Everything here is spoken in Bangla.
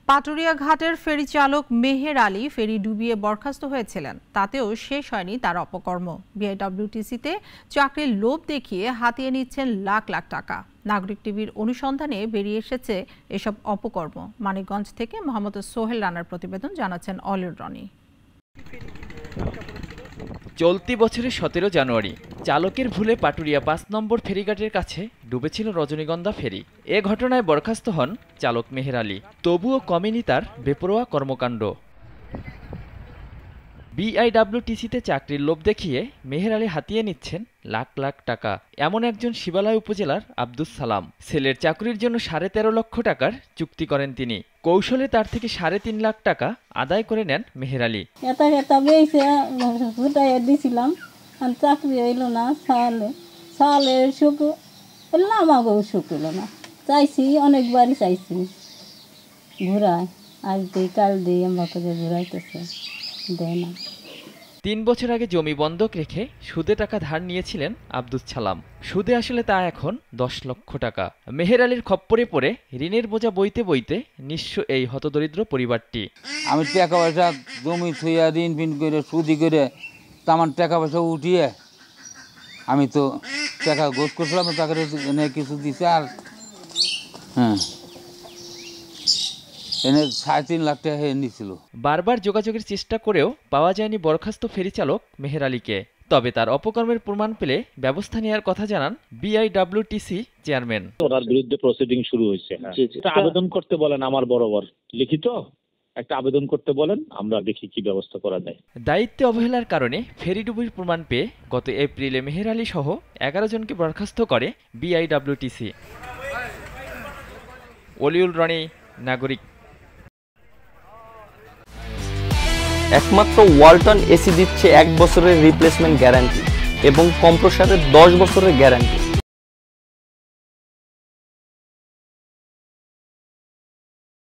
পাটুরিয়া ঘাটের ফেরি চালক মেহের আলী ফেরি ডুবিয়ে বরখাস্ত হয়েছিলেন, তাতেও শেষ হয়নি তার অপকর্ম। বিআইডব্লিউটিসিতে চাকরির লোভ দেখিয়ে হাতিয়ে নিচ্ছেন লাখ লাখ টাকা। নাগরিক টিভির অনুসন্ধানে বেরিয়ে এসেছে এসব অপকর্ম। মানিকগঞ্জ থেকে মোহাম্মদ সোহেল রানার প্রতিবেদন, জানাচ্ছেন অলির রনি। চলতি বছরের 17 জানুয়ারি চালকের ভুলে পাটুরিয়া 5 নম্বর ফেরিঘাটের কাছে ডুবেছিল রজনীগন্ধা ফেরি। এ ঘটনায় বরখাস্ত হন চালক মেহের আলী। তবুও কমেনি তার বেপরোয়া কর্মকাণ্ড। বিআইডব্লিউটিসিতে চাকরির লোভ দেখিয়ে মেহের আলী হাতিয়ে নিচ্ছেন লাখ লাখ টাকা। এমন একজন শিবালয় উপজেলার আব্দুস সালাম। ছেলের চাকরির জন্য 13.5 লক্ষ টাকার চুক্তি করেন তিনি। কৌশলে তার থেকে 3.5 লাখ টাকা আদায় করে নেন মেহের আলী। চাকরি হইল না, সালের সুখ আমাকেও সুখ হলো না। চাইছি, অনেকবারই চাইছি ঘুরায়, আজ দিই কাল দিই আমাকে ঘুরাইতেছে, দেয় না। 3 বছর আগে জমি বন্ধক রেখে সুদে টাকা ধার নিয়েছিলেন আব্দুস সালাম। সুদে আসলে তা এখন 10 লক্ষ টাকা। মেহের আলীর খপ্পরে পড়ে ঋণের বোঝা বইতে বইতে নিঃস্ব এই হতদরিদ্র পরিবারটি। আমি টাকা পয়সা জমি থুইয়া ঋণ ফিন করে সুদি করে আমার টাকা পয়সা উঠিয়ে আমি তো টাকা গোছ করছিলাম, তাকে কিছু দিছে আর এনে 3.5 লাখ টাকা নিছিল। বারবার যোগাযোগের চেষ্টা করেও পাওয়া যায়নি বরখাস্ত ফেরি চালক মেহের আলীকে। তবে তার অপকর্মের প্রমাণ পেলে ব্যবস্থা নেওয়ার কথা জানান বিআইডব্লিউটিসি চেয়ারম্যান। ওনার বিরুদ্ধে প্রসিডিং শুরু হয়েছে। আবেদন করতে বলেন, আমার বরাবর লিখিত একটা আবেদন করতে বলেন, আমরা দেখি কি ব্যবস্থা করা যায়। দায়িত্বে অবহেলার কারণে ফেরি ডুবির প্রমাণ পেয়ে গত এপ্রিলে মেহের আলী সহ 11 জনকে বরখাস্ত করে বিআইডব্লিউটিসি। অলিউল রনি, নাগরিক। একমাত্র ওয়ালটন এসি দিচ্ছে 1 বছরের রিপ্লেসমেন্ট গ্যারান্টি এবং কম্প্রেসারের 10 বছরের গ্যারান্টি।